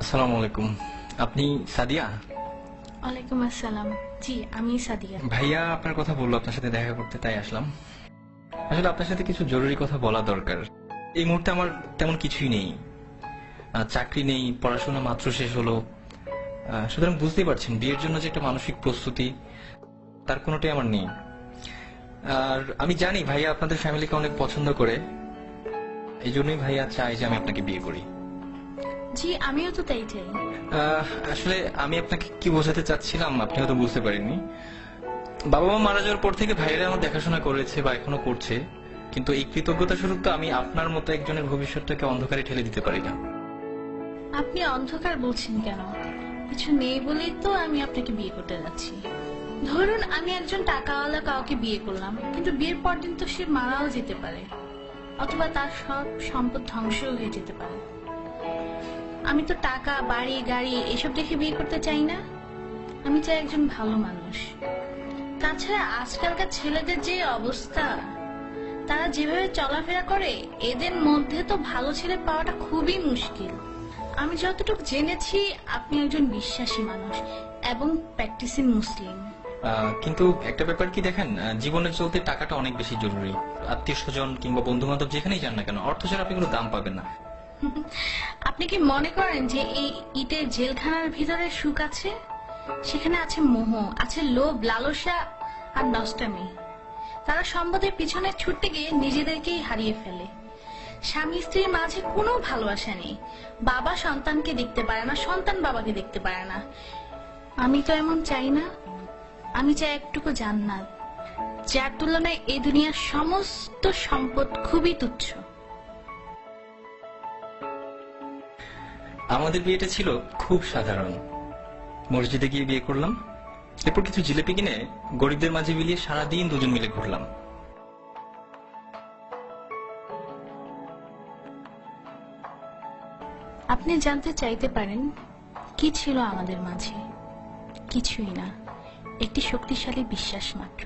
আসসালামু আলাইকুম। আপনি সাদিয়া? ওয়ালাইকুম আসসালাম। জি, আমি সাদিয়া। ভাইয়া আপনার কথা বললো আপনার সাথে দেখা করতে, তাই আসলাম। আসলে আপনার সাথে কিছু জরুরি কথা বলা দরকার। এই মুহূর্তে আমার তেমন কিছুই নেই, চাকরি নেই, পড়াশোনা মাত্র শেষ হলো। সুতরাং বুঝতেই পারছেন বিয়ের জন্য যে একটা মানসিক প্রস্তুতি, তার কোনোটাই আমার নেই। আর আমি জানি ভাইয়া আপনাদের ফ্যামিলিকে অনেক পছন্দ করে, এই জন্যই ভাইয়া চাই যে আমি আপনাকে বিয়ে করি। জি, আমিও তো তাই চাই। আসলে আমি আপনাকে কি বোঝাতে চাচ্ছিলাম আপনি হয়তো বুঝতে পারেননি। বাবা মা মারা যাওয়ার পর থেকে ভাইয়েরা আমার দেখাশোনা করেছে বা এখনো করছে, কিন্তু এই কৃতজ্ঞতা স্বরূপ তো আমি আপনার মতো একজনের ভবিষ্যৎটাকে অন্ধকারে ঠেলে দিতে পারি না। আপনি অন্ধকার বলছেন কেন? কিছু নেই বলেই তো আমি আপনাকে বিয়ে করতে যাচ্ছি। ধরুন আমি একজন টাকাওয়ালা কাউকে বিয়ে করলাম, কিন্তু বিয়ের পর দিন তো সে মারাও যেতে পারে, অথবা তার সব সম্পদ ধ্বংস হয়ে যেতে পারে। আমি তো টাকা, বাড়ি, গাড়ি এসব দেখে বিয়ে করতে চাই না। আমি চাই একজন ভালো মানুষ। তাছাড়া আজকালকার ছেলেদের যে অবস্থা, তারা যেভাবে চলাফেরা করে, এদের মধ্যে তো ভালো ছেলে পাওয়াটা খুবই মুশকিল। আমি যতটুকু জেনেছি আপনি একজন বিশ্বাসী মানুষ এবং প্র্যাকটিসিং মুসলিম। কিন্তু একটা ব্যাপার কি দেখেন, জীবনে চলতে টাকাটা অনেক বেশি জরুরি। আত্মীয় স্বজন কিংবা বন্ধু বান্ধব যেখানেই যান না কেন, অর্থ ছাড়া আপনি কোনো দাম পাবেন না। আপনি কি মনে করেন যে এই ইটের জেলখানার ভিতরে সুখ আছে? সেখানে আছে মোহ, আছে লোভ, লালসা আর নষ্টামি। তারা সম্পদের পিছনে ছুটতে গিয়ে নিজেদেরকেই হারিয়ে ফেলে। স্বামী স্ত্রীর মাঝে কোনো ভালোবাসা নেই। বাবা সন্তানকে দেখতে পারে না, সন্তান বাবাকে দেখতে পারে না। আমি তো এমন চাই না। আমি চাই একটুকু জান্নাত, যার তুলনায় এই দুনিয়ার সমস্ত সম্পদ খুবই তুচ্ছ। আমাদের বিয়েটা ছিল খুব সাধারণ। মসজিদে গিয়ে বিয়ে করলাম, এরপর কিছু জিলেপি কিনে গরিবদের মাঝে বিলিয়ে সারাদিন দুজন মিলে ঘুরলাম। আপনি জানতে চাইতে পারেন কি ছিল আমাদের মাঝে? কিছুই না, একটি শক্তিশালী বিশ্বাস মাত্র।